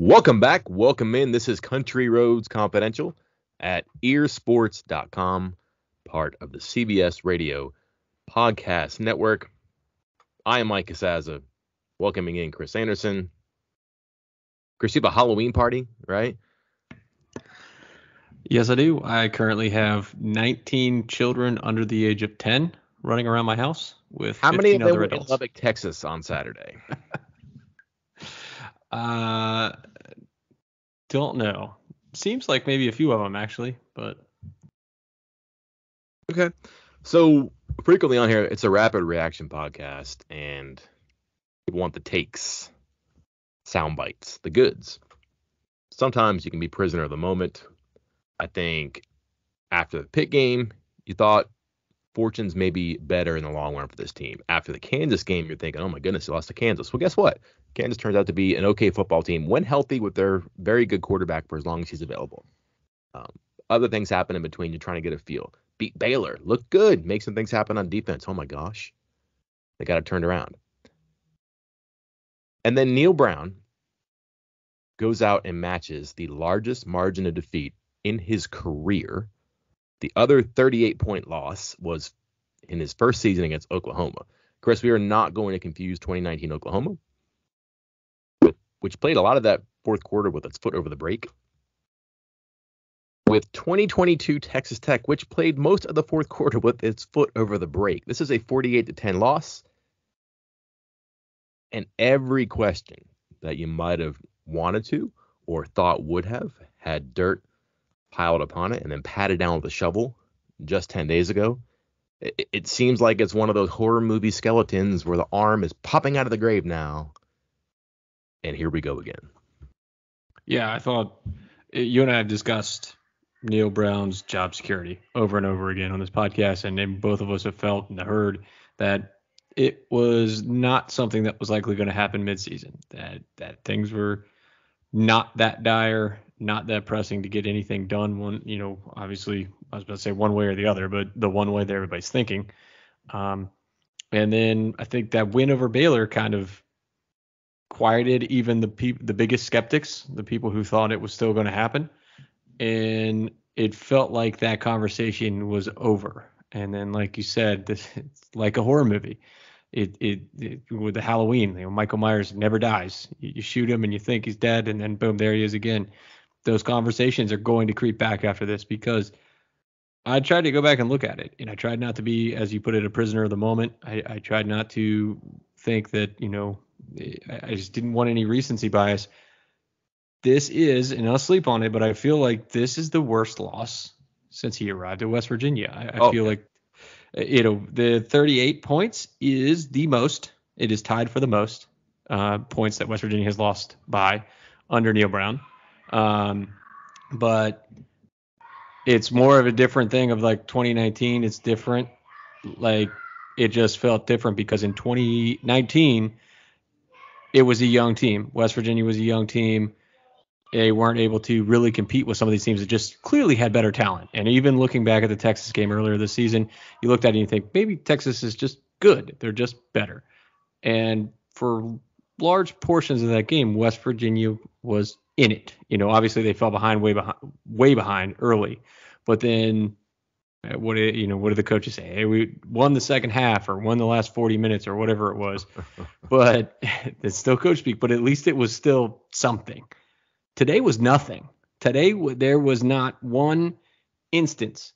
Welcome back. Welcome in. This is Country Roads Confidential at earsports.com, part of the CBS Radio Podcast Network. I am Mike Casaza, welcoming in Chris Anderson. Chris, you have a Halloween party, right? Yes, I do. I currently have 19 children under the age of 10 running around my house with How many 15 of them other were adults. in Lubbock, Texas on Saturday? Don't know. Seems like maybe a few of them actually, but Okay. So frequently on here, it's a rapid reaction podcast, and people want the takes, sound bites, the goods. Sometimes you can be prisoner of the moment. I think after the Pitt game, you thought fortunes may be better in the long run for this team. After the Kansas game, you're thinking, oh my goodness, you lost to Kansas. Well, guess what? Kansas turns out to be an okay football team when healthy with their very good quarterback for as long as he's available. Other things happen in between. You're trying to get a feel. Beat Baylor. Look good. Make some things happen on defense. Oh my gosh. They got it turned around. And then Neal Brown goes out and matches the largest margin of defeat in his career. The other 38-point loss was in his first season against Oklahoma. Chris, we are not going to confuse 2019 Oklahoma, which played a lot of that fourth quarter with its foot over the brake, with 2022 Texas Tech, which played most of the fourth quarter with its foot over the brake. This is a 48-10 loss. And every question that you might have wanted to or thought would have had dirt piled upon it and then patted down with a shovel just 10 days ago. It seems like it's one of those horror movie skeletons where the arm is popping out of the grave now. And here we go again. yeah, I thought you and I have discussed Neal Brown's job security over and over again on this podcast, and then both of us have felt and heard that it was not something that was likely going to happen midseason, that things were not that dire, not that pressing to get anything done. Obviously, I was about to say one way or the other, but the one way that everybody's thinking. And then I think that win over Baylor kind of quieted even the biggest skeptics, the people who thought it was still going to happen. And it felt like that conversation was over. And then, like you said, it's like a horror movie. It with the Halloween, Michael Myers never dies. You shoot him and you think he's dead, and then boom, there he is again. Those conversations are going to creep back after this, because I tried to go back and look at it, and I tried not to be, as you put it, a prisoner of the moment. I tried not to think that, I just didn't want any recency bias. This is, and I'll sleep on it, but I feel like this is the worst loss since he arrived at West Virginia. I feel like, the 38 points is the most. It is tied for the most points that West Virginia has lost by under Neal Brown. But it's more of a different thing of like 2019. It's different. Like, it just felt different because in 2019, it was a young team. West Virginia was a young team. They weren't able to really compete with some of these teams that just clearly had better talent. And even looking back at the Texas game earlier this season, you looked at it and you think maybe Texas is just good. They're just better. And for large portions of that game, West Virginia was in it. Obviously they fell behind, way behind early. But then what did the coaches say? Hey, we won the second half or won the last 40 minutes or whatever it was. But it's still coach speak, but at least it was still something. Today was nothing. Today, there was not one instance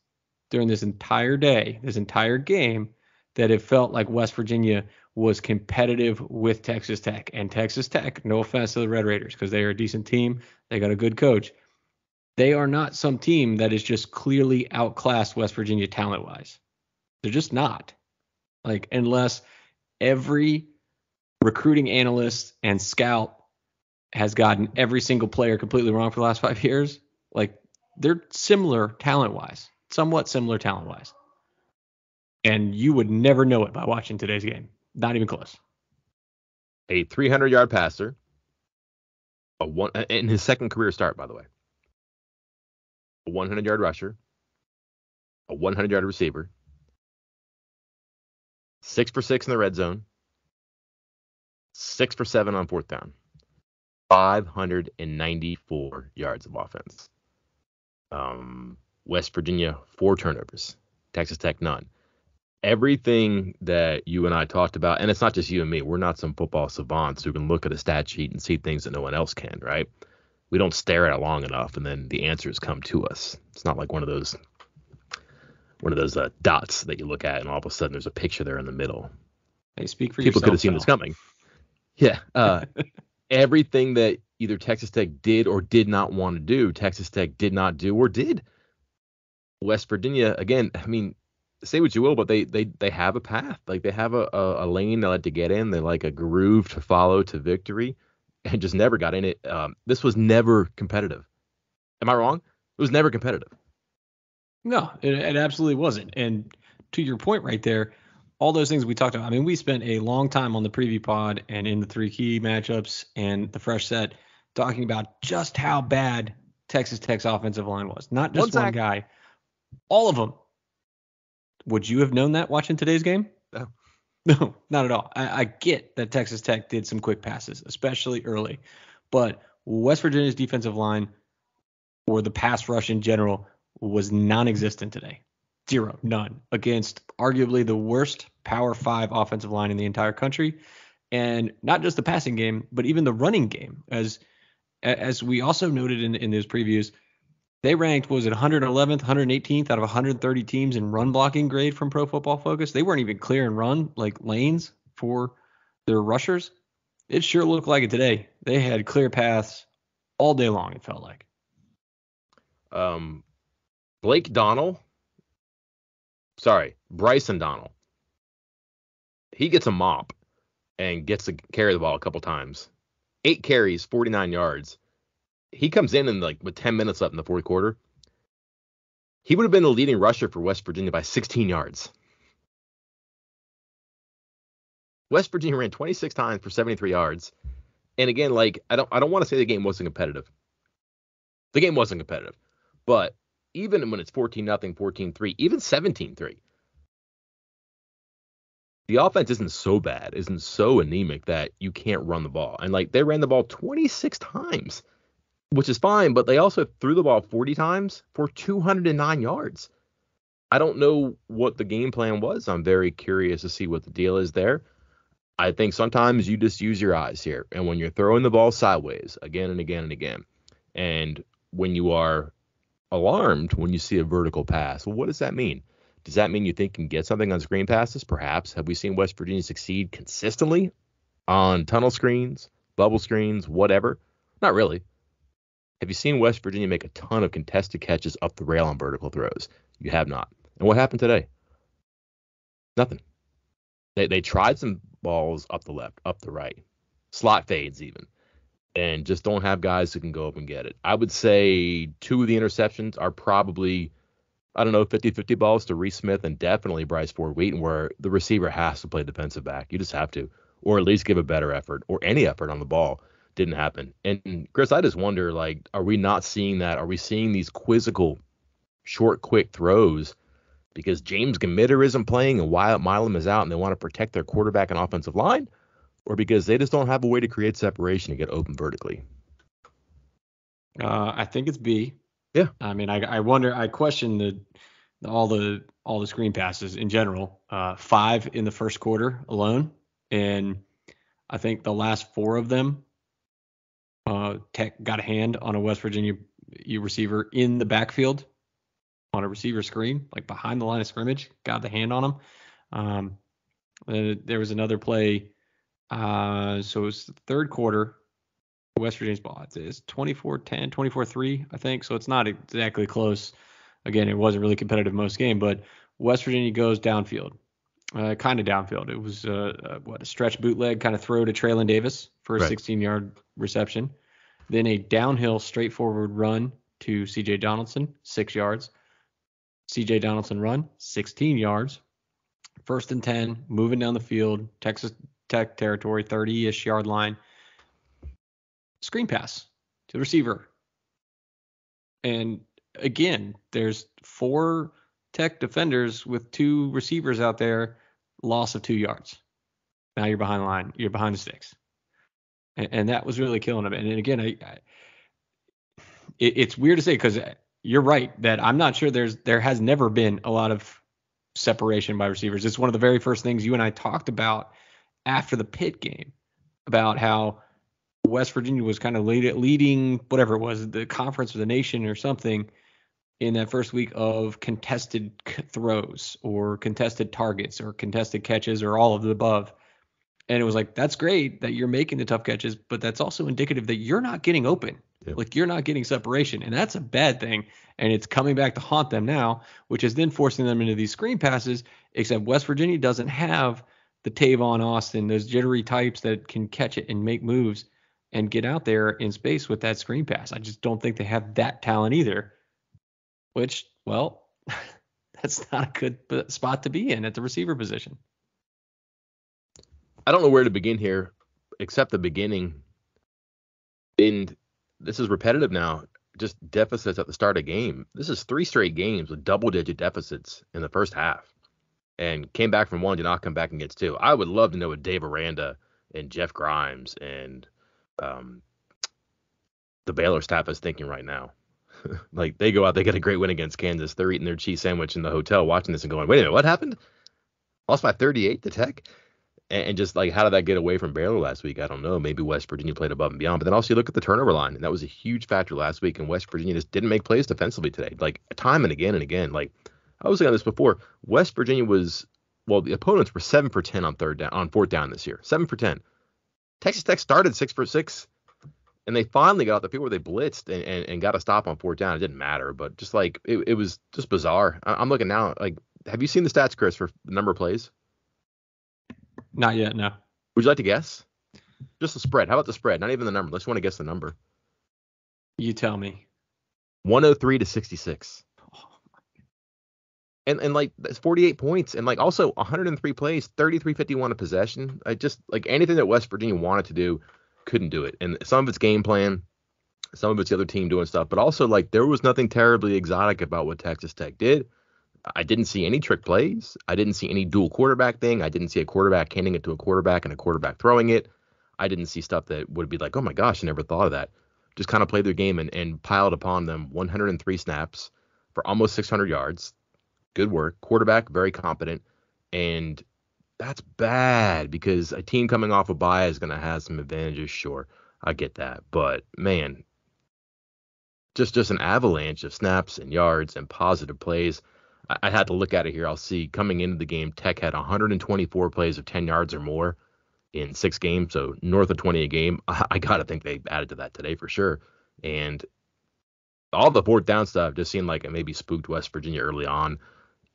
during this entire day, this entire game, that it felt like West Virginia was competitive with Texas Tech. And Texas Tech, no offense to the Red Raiders, because they are a decent team. They got a good coach. They are not some team that is just clearly outclassed West Virginia talent-wise. They're just not. Like, unless every recruiting analyst and scout has gotten every single player completely wrong for the last 5 years. Like, they're similar talent-wise, somewhat similar talent-wise. And you would never know it by watching today's game. Not even close. A 300-yard passer, in his second career start, by the way. A 100-yard rusher, a 100-yard receiver, 6 for 6 in the red zone, 6 for 7 on fourth down. 594 yards of offense. West Virginia, 4 turnovers. Texas Tech, none. Everything that you and I talked about, and it's not just you and me. We're not some football savants who can look at a stat sheet and see things that no one else can, right? We don't stare at it long enough, and then the answers come to us. It's not like one of those dots that you look at, and all of a sudden there's a picture there in the middle. Hey, speak for People yourself. Could have seen this coming. Yeah. Everything that either Texas Tech did or did not want to do, Texas Tech did not do or did. West Virginia, again, I mean, say what you will, but they have a path. Like, they have a lane they like to get in. They like a groove to follow to victory, and just never got in it. This was never competitive. Am I wrong? It was never competitive. No, it absolutely wasn't. And to your point right there, all those things we talked about. I mean, we spent a long time on the preview pod and in the 3 key matchups and the fresh set talking about just how bad Texas Tech's offensive line was. Not just one guy, all of them. Would you have known that watching today's game? No. No, not at all. I get that Texas Tech did some quick passes, especially early. But West Virginia's defensive line, or the pass rush in general, was non-existent today. Zero, none, against arguably the worst Power 5 offensive line in the entire country. And not just the passing game, but even the running game. As we also noted in those previews, they ranked, was it 111th, 118th out of 130 teams in run blocking grade from Pro Football Focus. They weren't even clearing run, like lanes, for their rushers. It sure looked like it today. They had clear paths all day long, it felt like. Bryson Donnell. He gets a mop and gets to carry the ball a couple times. 8 carries, 49 yards. He comes in and, like, with 10 minutes left in the fourth quarter, he would have been the leading rusher for West Virginia by 16 yards. West Virginia ran 26 times for 73 yards. And again, like, I don't want to say the game wasn't competitive. The game wasn't competitive. But even when it's 14-0, 14-3, even 17-3, the offense isn't so bad, isn't so anemic that you can't run the ball. And, like, they ran the ball 26 times, which is fine, but they also threw the ball 40 times for 209 yards. I don't know what the game plan was. I'm very curious to see what the deal is there. I think sometimes you just use your eyes here. And when you're throwing the ball sideways again and again and again, and when you are alarmed when you see a vertical pass, well, what does that mean? Does that mean you think you can get something on screen passes? Perhaps. Have we seen West Virginia succeed consistently on tunnel screens, bubble screens, whatever? Not really. Have you seen West Virginia make a ton of contested catches up the rail on vertical throws? You have not. And what happened today? Nothing. They tried some balls up the left, up the right, slot fades even, and just don't have guys who can go up and get it. I would say 2 of the interceptions are probably, 50-50 balls to Reese Smith and definitely Bryce Ford Wheaton, where the receiver has to play defensive back. You just have to, or at least give a better effort, or any effort on the ball. Didn't happen. And Chris, I just wonder, like, are we not seeing that? Are we seeing these quizzical, short, quick throws because James Gamitter isn't playing and Wyatt Milam is out and they want to protect their quarterback and offensive line? Or because they just don't have a way to create separation and get open vertically? I think it's B. Yeah. I mean, I wonder. I question all the screen passes in general. 5 in the first quarter alone, and I think the last 4 of them, Tech got a hand on a West Virginia receiver in the backfield on a receiver screen, like behind the line of scrimmage. Got the hand on him. There was another play. So it was the third quarter. West Virginia's ball. It's 24-10, 24-3, I think. So it's not exactly close. Again, it wasn't really competitive most game, but West Virginia goes downfield, kind of downfield. It was a stretch bootleg kind of throw to Traylon Davis for a 16-yard reception. Then a downhill straightforward run to C.J. Donaldson, 6 yards. C.J. Donaldson run, 16 yards. 1st and 10, moving down the field, Texas Tech territory, 30-ish yard line. Screen pass to the receiver. And again, there's 4 Tech defenders with 2 receivers out there, loss of 2 yards. Now you're behind the line. You're behind the sticks. and that was really killing them. And again, it's weird to say because you're right that I'm not sure there has never been a lot of separation by receivers. It's one of the very first things you and I talked about after the Pitt game about how West Virginia was kind of leading whatever it was, the conference or the nation or something in that first week of contested throws or contested targets or contested catches or all of the above. And it was like, that's great that you're making the tough catches, but that's also indicative that you're not getting open. Yep. Like you're not getting separation. And that's a bad thing. And it's coming back to haunt them now, which is then forcing them into these screen passes, except West Virginia doesn't have the Tavon Austin, those jittery types that can catch it and make moves and get out there in space with that screen pass. I just don't think they have that talent either, which, well, that's not a good spot to be in at the receiver position. I don't know where to begin here, except the beginning. And this is repetitive now. Just deficits at the start of game. This is 3 straight games with double-digit deficits in the first half, and came back from 1, did not come back and gets 2. I would love to know what Dave Aranda and Jeff Grimes and the Baylor staff is thinking right now. Like, they go out, they get a great win against Kansas. They're eating their cheese sandwich in the hotel, watching this and going, wait a minute, what happened? Lost by 38 to Tech? And just like, how did that get away from Baylor last week? I don't know. Maybe West Virginia played above and beyond. But then also you look at the turnover line, and that was a huge factor last week. And West Virginia just didn't make plays defensively today, like time and again and again. Like, I was saying this before. West Virginia was, well, the opponents were 7 for 10 on 4th down this year. 7 for 10. Texas Tech started 6 for 6, and they finally got the field where they blitzed and got a stop on 4th down. It didn't matter, but just like it was just bizarre. I'm looking now. Like, have you seen the stats, Chris, for the number of plays? Not yet, no. Would you like to guess? Just the spread. How about the spread? Not even the number. Let's want to guess the number. You tell me. 103 to 66. And like, that's 48 points. And like, also 103 plays, 33-51 a possession. I just, like, anything that West Virginia wanted to do, couldn't do it. And some of it's game plan, some of it's the other team doing stuff. But also, like, there was nothing terribly exotic about what Texas Tech did. I didn't see any trick plays. I didn't see any dual quarterback thing. I didn't see a quarterback handing it to a quarterback and a quarterback throwing it. I didn't see stuff that would be like, oh my gosh, I never thought of that. Just kind of played their game and piled upon them 103 snaps for almost 600 yards. Good work. Quarterback, very competent. And that's bad because a team coming off a bye is going to have some advantages. Sure, I get that. But, man, just an avalanche of snaps and yards and positive plays. I had to look at it here. I'll see coming into the game, Tech had 124 plays of 10 yards or more in 6 games, so north of 20 a game. I got to think they added to that today for sure. And all the 4th down stuff just seemed like it maybe spooked West Virginia early on.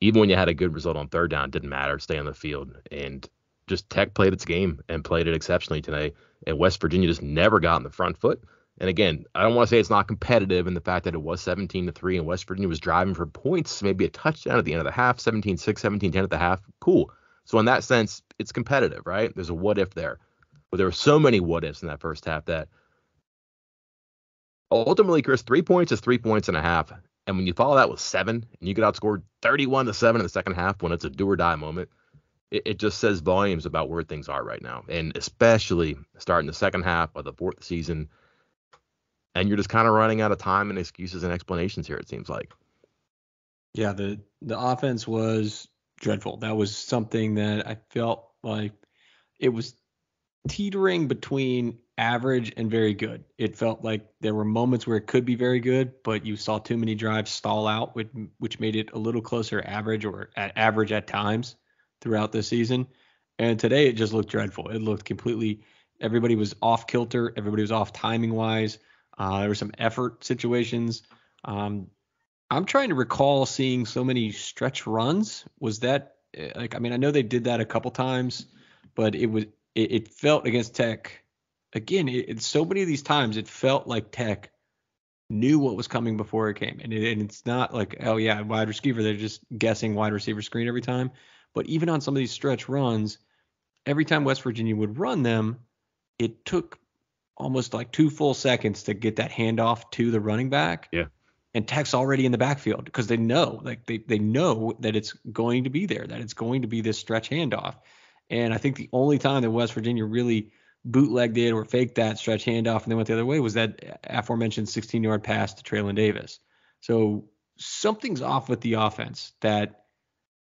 Even when you had a good result on 3rd down, it didn't matter. Stay on the field. And just Tech played its game and played it exceptionally today. And West Virginia just never got in the front foot. And again, I don't want to say it's not competitive in the fact that it was 17-3 and West Virginia was driving for points, maybe a touchdown at the end of the half, 17-6, 17-10 at the half. Cool. So in that sense, it's competitive, right? There's a what if there. But there were so many what ifs in that first half that ultimately, Chris, 3 points is 3 points and a half. And when you follow that with 7 and you get outscored 31-7 in the second half when it's a do or die moment, it just says volumes about where things are right now. And especially starting the second half of the 4th season. And you're just kind of running out of time and excuses and explanations here, it seems like. Yeah, the offense was dreadful. That was something that I felt like it was teetering between average and very good. It felt like there were moments where it could be very good, but you saw too many drives stall out, which made it a little closer average or at average at times throughout the season. And today it just looked dreadful. It looked completely, everybody was off kilter. Everybody was off timing wise. There were some effort situations. I'm trying to recall seeing so many stretch runs. Was that like, I mean, I know they did that a couple times, but it felt against Tech again. So many of these times it felt like Tech knew what was coming before it came. And it's not like, oh yeah, wide receiver, they're just guessing wide receiver screen every time. But even on some of these stretch runs, every time West Virginia would run them, it took almost like 2 full seconds to get that handoff to the running back. Yeah. And Tech's already in the backfield because they know, like they know that it's going to be there, that it's going to be this stretch handoff. And I think the only time that West Virginia really bootlegged it or faked that stretch handoff and then went the other way was that aforementioned 16-yard pass to Traylon Davis. So something's off with the offense that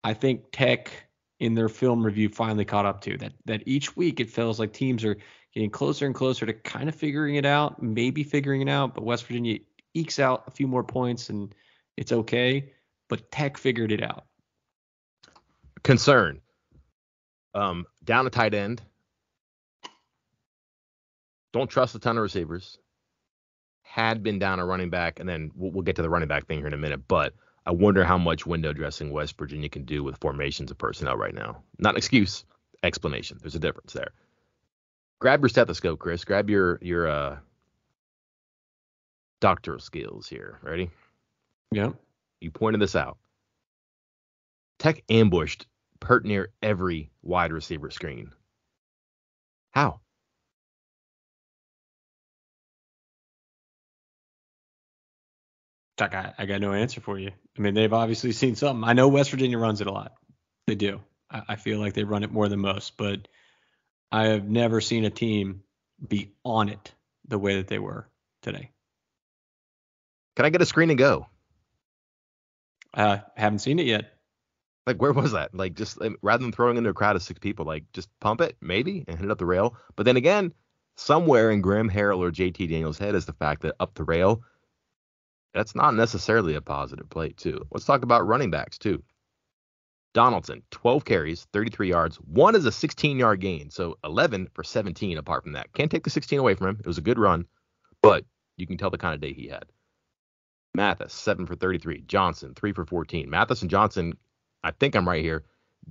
I think Tech in their film review finally caught up to. That each week it feels like teams are getting closer and closer to kind of figuring it out, maybe figuring it out, but West Virginia ekes out a few more points and it's okay. But Tech figured it out. Concern. Down a tight end. Don't trust a ton of receivers. Had been down a running back, and then we'll get to the running back thing here in a minute, but I wonder how much window dressing West Virginia can do with formations of personnel right now. Not an excuse, explanation. There's a difference there. Grab your stethoscope, Chris. Grab your doctoral skills here. Ready? Yeah. You pointed this out. Tech ambushed pert near every wide receiver screen. How? I got no answer for you. I mean, they've obviously seen something. I know West Virginia runs it a lot. They do. I feel like they run it more than most, but I have never seen a team be on it the way that they were today. Can I get a screen and go? Haven't seen it yet. Like, where was that? Like, just rather than throwing into a crowd of 6 people, like, just pump it, maybe, and hit it up the rail. But then again, somewhere in Graham Harrell or JT Daniels' head is the fact that up the rail, that's not necessarily a positive play, too. Let's talk about running backs, too. Donaldson, 12 carries, 33 yards. One is a 16-yard gain, so 11 for 17 apart from that. Can't take the 16 away from him. It was a good run, but you can tell the kind of day he had. Mathis, 7 for 33. Johnson, 3 for 14. Mathis and Johnson, I think I'm right here,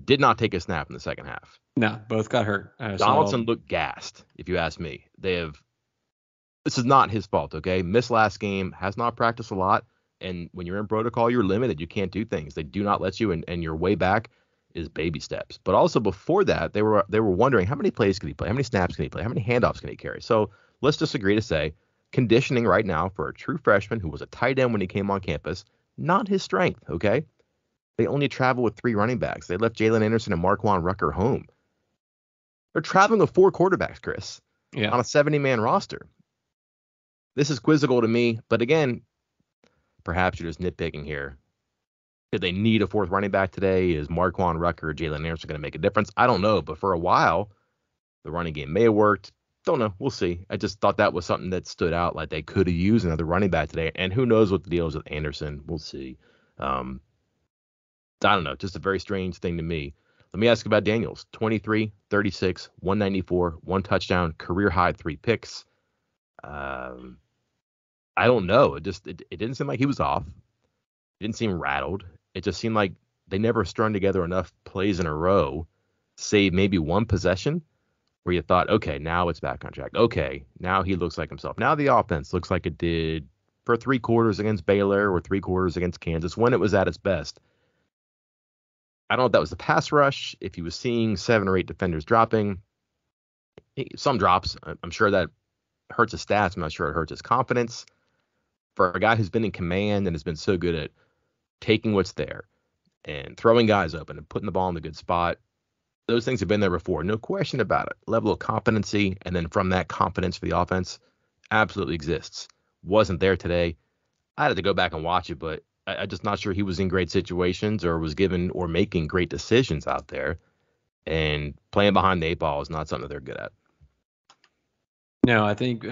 did not take a snap in the second half. No, both got hurt. Donaldson looked gassed, if you ask me. This is not his fault, okay? Missed last game, has not practiced a lot, and when you're in protocol, you're limited. You can't do things. They do not let you, and your way back is baby steps. But also before that, they were wondering how many plays can he play, how many snaps can he play, how many handoffs can he carry. So let's just agree to say conditioning right now for a true freshman who was a tight end when he came on campus, not his strength, okay? They only travel with 3 running backs. They left Jalen Anderson and Marquand Rucker home. They're traveling with 4 quarterbacks, Chris, on a 70-man roster. This is quizzical to me, but again, perhaps you're just nitpicking here. Did they need a 4th running back today? Is Marquand Rucker or Jalen Anderson going to make a difference? I don't know, but for a while, the running game may have worked. Don't know. We'll see. I just thought that was something that stood out, like they could have used another running back today, and who knows what the deal is with Anderson. We'll see. I don't know. Just a very strange thing to me. Let me ask about Daniels. 23, 36, 194, 1 touchdown, career high 3 picks. I don't know. It didn't seem like he was off. It didn't seem rattled. It just seemed like they never strung together enough plays in a row, save maybe one possession, where you thought, okay, now it's back on track. Okay, now he looks like himself. Now the offense looks like it did for 3 quarters against Baylor or 3 quarters against Kansas when it was at its best. I don't know if that was the pass rush, if he was seeing 7 or 8 defenders dropping. Some drops. I'm sure that hurts his stats. I'm not sure it hurts his confidence. For a guy who's been in command and has been so good at taking what's there and throwing guys open and putting the ball in the good spot, those things have been there before. No question about it. Level of competency, and then from that confidence for the offense, absolutely exists. Wasn't there today. I had to go back and watch it, but I'm just not sure he was in great situations or was given or making great decisions out there. And playing behind the 8 ball is not something that they're good at. No, I think,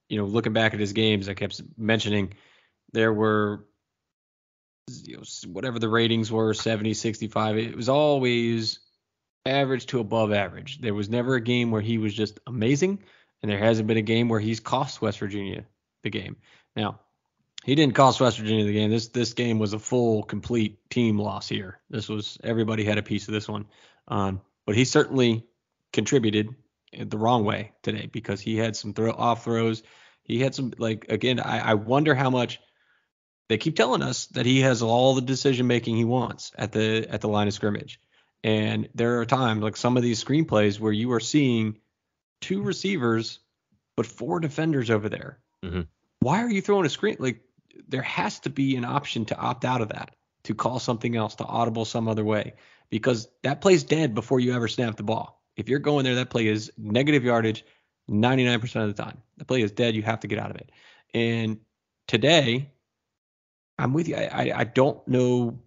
looking back at his games, I kept mentioning there were, whatever the ratings were, 70, 65. It was always average to above average. There was never a game where he was just amazing, and there hasn't been a game where he's cost West Virginia the game. Now, he didn't cost West Virginia the game. This game was a full, complete team loss here. Everybody had a piece of this one. But he certainly contributed the wrong way today because he had some off throws. He had some, I wonder how much they keep telling us that he has all the decision making he wants at the line of scrimmage. And there are times, like some of these screenplays, where you are seeing 2 receivers but 4 defenders over there. Mm-hmm. Why are you throwing a screen? Like, there has to be an option to opt out of that, to call something else, to audible some other way, because that play's dead before you ever snap the ball. If you're going there, that play is negative yardage 99% of the time. The play is dead. You have to get out of it. And today, I'm with you. I don't know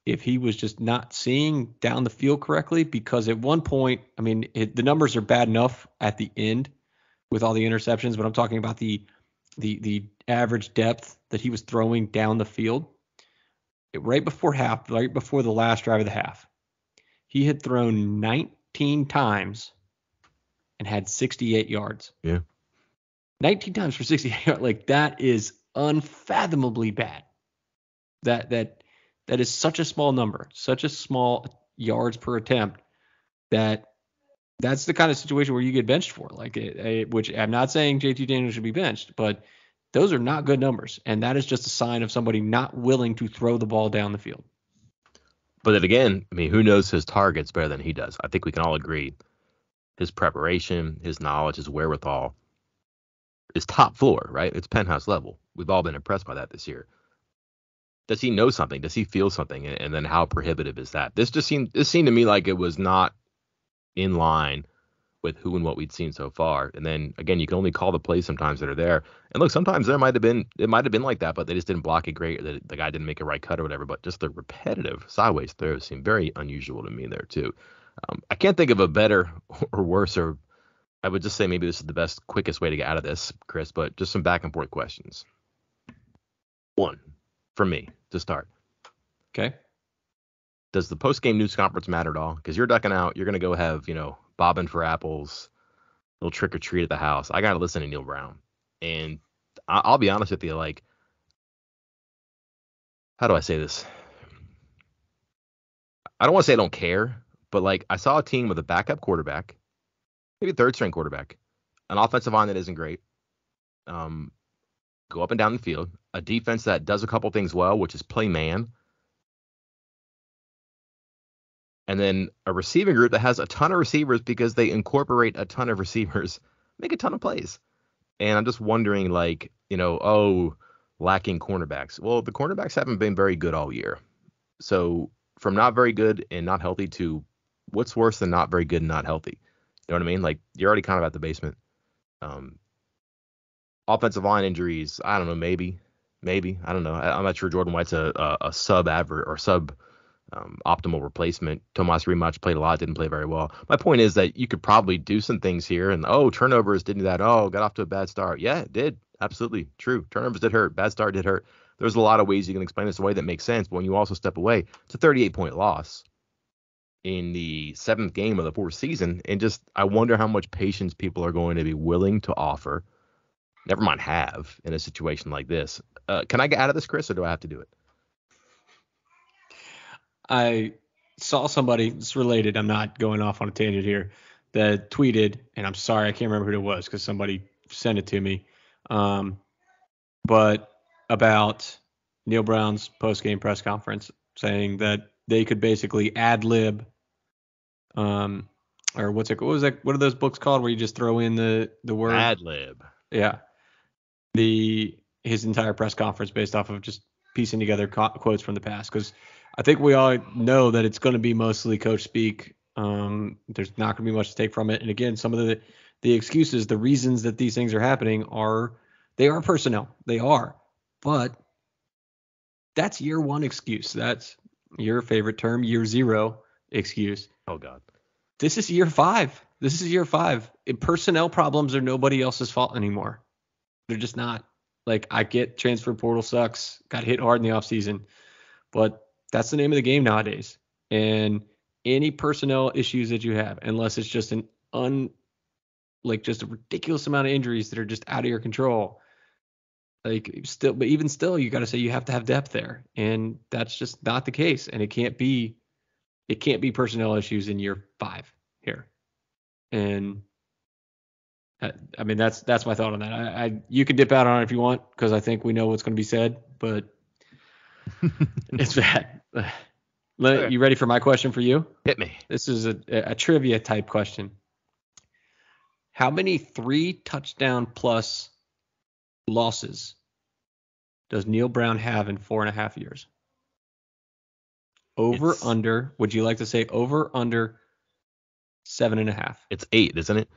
if he was just not seeing down the field correctly, because at one point, I mean, the numbers are bad enough at the end with all the interceptions, but I'm talking about the average depth that he was throwing down the field. Right before the last drive of the half, he had thrown 19 times and had 68 yards. Yeah. 19 times for 68 yards. Like, that is unfathomably bad. That is such a small number, such a small yards per attempt, that's the kind of situation where you get benched for. Like, which I'm not saying JT Daniels should be benched, but those are not good numbers, and that is just a sign of somebody not willing to throw the ball down the field. But then again, I mean, who knows his targets better than he does? I think we can all agree his preparation, his knowledge, his wherewithal is top floor, right? It's penthouse level. We've all been impressed by that this year. Does he know something? Does he feel something? And then how prohibitive is that? This seemed to me like it was not in line with who and what we'd seen so far. And then again, you can only call the plays sometimes that are there. And look, sometimes it might have been like that, but they just didn't block it great, or the guy didn't make a right cut or whatever. But just the repetitive sideways throws seemed very unusual to me there too. I can't think of a better or worse, or I would just say maybe this is the best, quickest way to get out of this, Chris, but just some back and forth questions. One, for me to start. Okay. Does the post-game news conference matter at all? Because you're ducking out. You're going to go have, bobbing for apples, little trick or treat at the house. I got to listen to Neal Brown. And I'll be honest with you, like, how do I say this? I don't want to say I don't care, but like, I saw a team with a backup quarterback, maybe a third string quarterback, an offensive line that isn't great, go up and down the field, a defense that does a couple things well, which is play man, and then a receiving group that has a ton of receivers because they incorporate a ton of receivers, make a ton of plays. And I'm just wondering, like, lacking cornerbacks. Well, the cornerbacks haven't been very good all year. So from not very good and not healthy to what's worse than not very good and not healthy? You know what I mean? Like, you're already kind of at the basement. Offensive line injuries, I don't know, maybe. I don't know. I'm not sure Jordan White's a sub-average or optimal replacement. Tomas Rematch played a lot, didn't play very well. My point is that you could probably do some things here, and turnovers didn't do that. Got off to a bad start. Yeah, it did. Absolutely true. Turnovers did hurt. Bad start did hurt. There's a lot of ways you can explain this away that makes sense, but when you also step away, it's a 38-point loss in the 7th game of the 4th season, and just I wonder how much patience people are going to be willing to offer, never mind have, in a situation like this. Can I get out of this, Chris, or do I have to do it? I saw somebody, it's related, I'm not going off on a tangent here, that tweeted, and I'm sorry, I can't remember who it was because somebody sent it to me, but about Neal Brown's post-game press conference saying that they could basically ad-lib, or what was that? What are those books called where you just throw in the word? Ad-lib. Yeah. His entire press conference based off of just piecing together quotes from the past, because I think we all know that it's going to be mostly coach speak. There's not going to be much to take from it. And again, some of the excuses, the reasons that these things are happening they are personnel. They are. But that's year one excuse. That's your favorite term, year zero excuse. Oh, God. This is year 5. Personnel problems are nobody else's fault anymore. They're just not. Like, I get transfer portal sucks, got hit hard in the offseason, but that's the name of the game nowadays. And any personnel issues that you have, unless it's just just a ridiculous amount of injuries that are just out of your control, but even still, you got to say you have to have depth there, and that's just not the case. And it can't be personnel issues in year 5 here. And I mean, that's my thought on that. You can dip out on it if you want, because I think we know what's going to be said, but it's bad. Okay. You ready for my question for you? Hit me. This is a trivia type question. How many 3 touchdown plus losses does Neal Brown have in 4.5 years? Under, would you like to say over, under 7.5. It's 8, isn't it?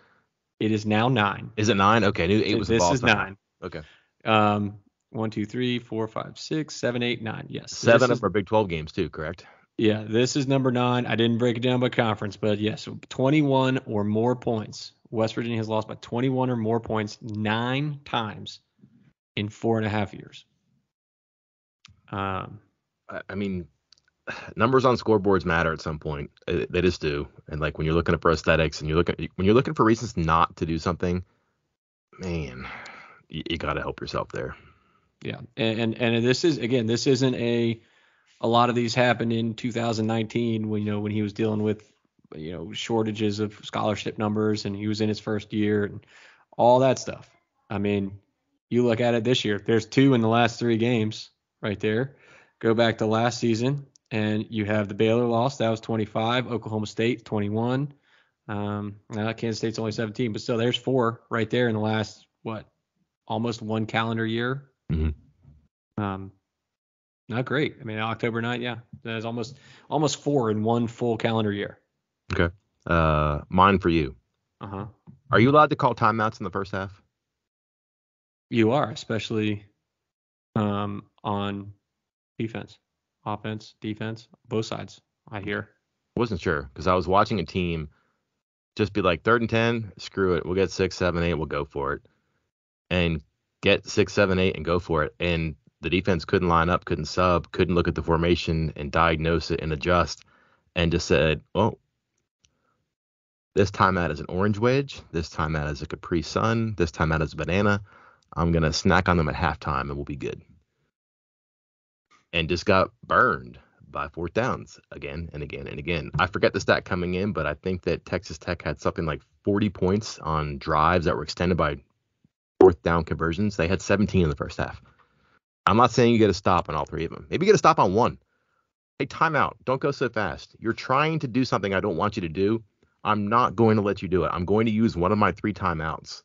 It is now 9. Is it 9? Okay, I knew 8 was a This false is number. 9. Okay. 1, 2, 3, 4, 5, 6, 7, 8, 9. Yes. 7 of our Big 12 games too, correct? Yeah, this is number 9. I didn't break it down by conference, but yes, 21 or more points. West Virginia has lost by 21 or more points 9 times in 4.5 years. I mean, numbers on scoreboards matter at some point. They just do. And like when you're looking at prosthetics and when you're looking for reasons not to do something, man, you got to help yourself there. Yeah, and this isn't a lot of these happened in 2019 when he was dealing with shortages of scholarship numbers and he was in his first year and all that stuff. I mean, you look at it this year. There's 2 in the last 3 games right there. Go back to last season and you have the Baylor loss. That was 25. Oklahoma State 21. Kansas State's only 17, but still there's 4 right there in the last almost 1 calendar year. Mm-hmm. Not great. I mean, October 9th, yeah, there's almost 4 in 1 full calendar year. Okay. Mine for you. Uh-huh. Are you allowed to call timeouts in the first half? You are, especially on defense, offense, defense, both sides. I hear. I wasn't sure because I was watching a team just be like 3rd and 10, screw it, we'll get 6, 7, 8, we'll go for it, and get 6, 7, 8 and go for it, and the defense couldn't line up, couldn't sub, couldn't look at the formation and diagnose it and adjust, and just said, oh, this timeout is an orange wedge, this timeout is a Capri Sun, this timeout is a banana. I'm going to snack on them at halftime and we'll be good. And just got burned by 4th downs again and again and again. I forget the stat coming in, but I think that Texas Tech had something like 40 points on drives that were extended by 4th down conversions. They had 17 in the first half. I'm not saying you get a stop on all 3 of them. Maybe you get a stop on 1. Hey, timeout. Don't go so fast. You're trying to do something I don't want you to do. I'm not going to let you do it. I'm going to use one of my 3 timeouts.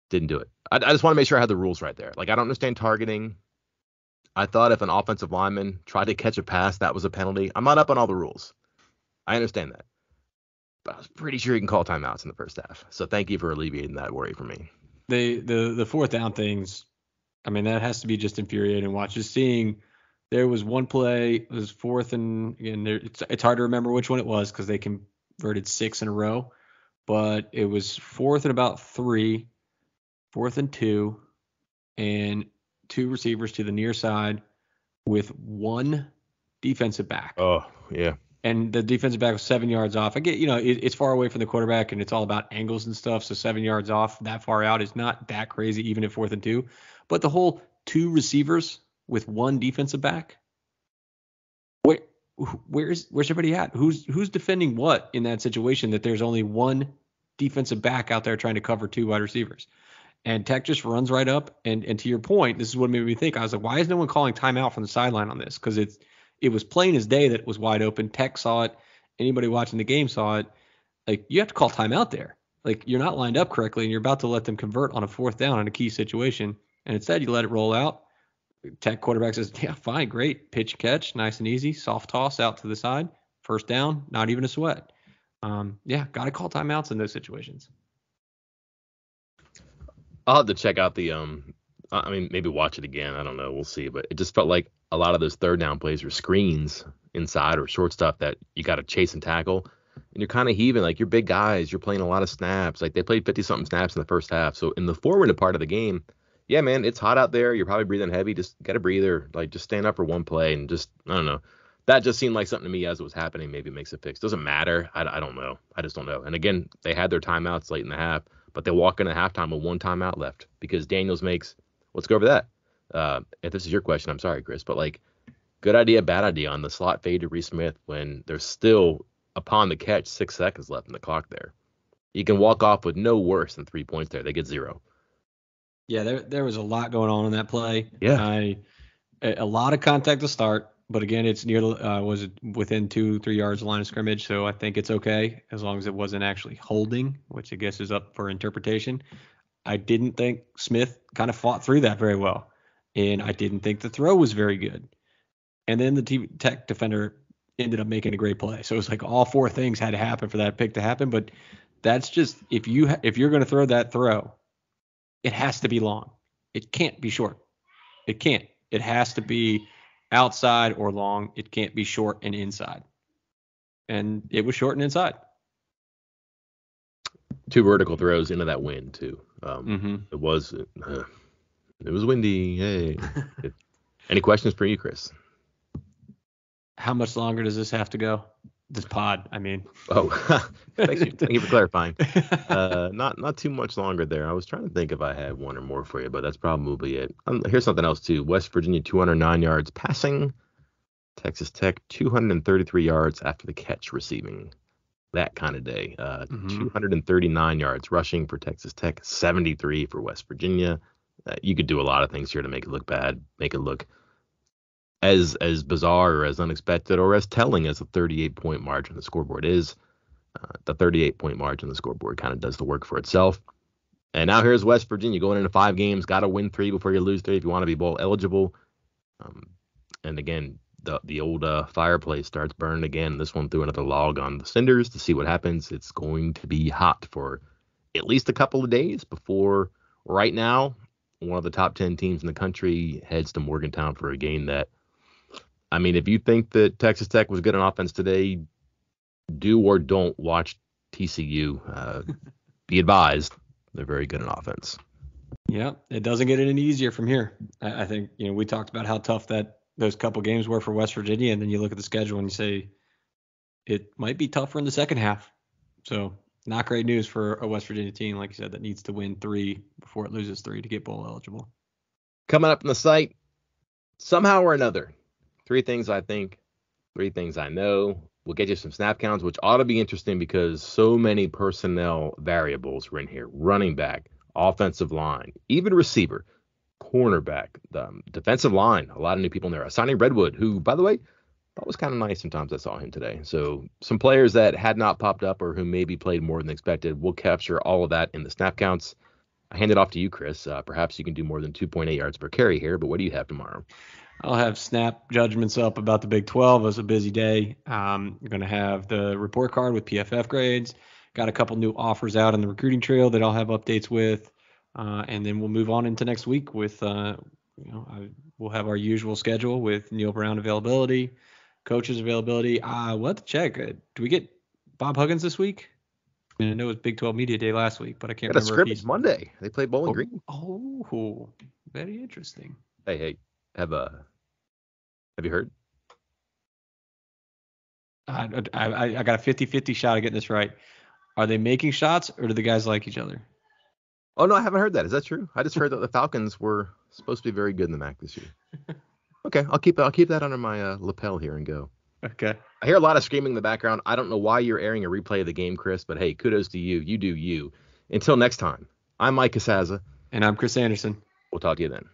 Didn't do it. I just want to make sure I had the rules right there. Like, I don't understand targeting. I thought if an offensive lineman tried to catch a pass, that was a penalty. I'm not up on all the rules. I understand that. But I was pretty sure you can call timeouts in the first half. So thank you for alleviating that worry for me. The 4th down things, I mean, that has to be just infuriating to watch. Just seeing there was one play, it was 4th and again, it's hard to remember which one it was because they converted 6 in a row. But it was 4th and about 3, 4th and 2, and 2 receivers to the near side with 1 defensive back. Oh, yeah. And the defensive back was 7 yards off. I get, it's far away from the quarterback and it's all about angles and stuff. So 7 yards off that far out is not that crazy, even at 4th and 2. But the whole 2 receivers with 1 defensive back, where's everybody at? Who's defending what in that situation that there's only 1 defensive back out there trying to cover 2 wide receivers? And Tech just runs right up. And to your point, this is what made me think. I was like, why is no one calling timeout from the sideline on this? Because it was plain as day that it was wide open. Tech saw it. Anybody watching the game saw it. Like, you have to call timeout there. Like, you're not lined up correctly, and you're about to let them convert on a 4th down in a key situation. And instead, you let it roll out. Tech quarterback says, yeah, fine, great. Pitch catch, nice and easy. Soft toss out to the side. 1st down, not even a sweat. Got to call timeouts in those situations. I'll have to check out maybe watch it again. I don't know. We'll see. But it just felt like a lot of those 3rd down plays were screens inside or short stuff that you got to chase and tackle. And you're kind of heaving. Like, you're big guys. You're playing a lot of snaps. Like, they played 50-something snaps in the first half. So in the forward part of the game, yeah, man, it's hot out there. You're probably breathing heavy. Just get a breather. Like, just stand up for one play and just, I don't know. That just seemed like something to me as it was happening. Maybe it makes a fix. Doesn't matter. I don't know. I just don't know. And again, they had their timeouts late in the half. But they walk into halftime with 1 timeout left because Daniels makes, let's go over that. If this is your question, I'm sorry, Chris, but like, good idea, bad idea on the slot fade to Reese Smith when there's still, upon the catch, 6 seconds left in the clock there. You can walk off with no worse than 3 points there. They get 0. Yeah, there was a lot going on in that play. Yeah. A lot of contact to start. But again, it's was it within 2-3 yards of the line of scrimmage, so I think it's okay as long as it wasn't actually holding, which I guess is up for interpretation. I didn't think Smith kind of fought through that very well, and I didn't think the throw was very good. And then the Tech defender ended up making a great play. So it was like all four things had to happen for that pick to happen. But that's just if you're going to throw that throw, it has to be long. It can't be short. It can't. It has to be outside or long. It can't be short and inside. And it was short and inside. 2 vertical throws into that wind too. It was windy. Hey. Any questions for you, Chris? How much longer does this have to go? This pod, I mean. Oh, thank you for clarifying. Not too much longer there. I was trying to think if I had one or more for you, but that's probably it. Here's something else too. West Virginia 209 yards passing. Texas Tech 233 yards after the catch receiving. That kind of day. 239 yards rushing for Texas Tech. 73 for West Virginia. You could do a lot of things here to make it look bad, make it look as bizarre or as unexpected or as telling as a 38-point margin on the scoreboard is. The 38-point margin on the scoreboard kind of does the work for itself. And now here's West Virginia going into 5 games. Got to win 3 before you lose 3 if you want to be bowl eligible. And again, the old fireplace starts burning again. This one threw another log on the cinders to see what happens. It's going to be hot for at least a couple of days before right now one of the top 10 teams in the country heads to Morgantown for a game that, I mean, if you think that Texas Tech was good on offense today, do or don't watch TCU. Be advised, they're very good on offense. Yeah, it doesn't get any easier from here. I think, we talked about how tough those couple games were for West Virginia, and then you look at the schedule and you say it might be tougher in the second half. So not great news for a West Virginia team, like you said, that needs to win 3 before it loses 3 to get bowl eligible. Coming up on the site, somehow or another, 3 things I think, 3 things I know. We'll get you some snap counts, which ought to be interesting because so many personnel variables were in here. Running back, offensive line, even receiver, cornerback, defensive line. A lot of new people in there. Asani Redwood, who, by the way, that was kind of nice sometimes I saw him today. So some players that had not popped up or who maybe played more than expected. We'll capture all of that in the snap counts. I hand it off to you, Chris. Perhaps you can do more than 2.8 yards per carry here, but what do you have tomorrow? I'll have snap judgments up about the Big 12. It was a busy day. I'm going to have the report card with PFF grades. Got a couple new offers out on the recruiting trail that I'll have updates with. And then we'll move on into next week with, we'll have our usual schedule with Neal Brown availability, coaches availability. We'll have to check. Do we get Bob Huggins this week? I mean, I know it was Big 12 Media Day last week, but I can't remember. Scrimmage Monday. They played Bowling Green. Oh, very interesting. Hey, have you heard? I got a 50-50 shot of getting this right. Are they making shots or do the guys like each other? Oh, no, I haven't heard that. Is that true? I just heard that the Falcons were supposed to be very good in the MAC this year. Okay, I'll keep that under my lapel here and go. Okay. I hear a lot of screaming in the background. I don't know why you're airing a replay of the game, Chris, but hey, kudos to you. You do you. Until next time, I'm Mike Casaza. And I'm Chris Anderson. We'll talk to you then.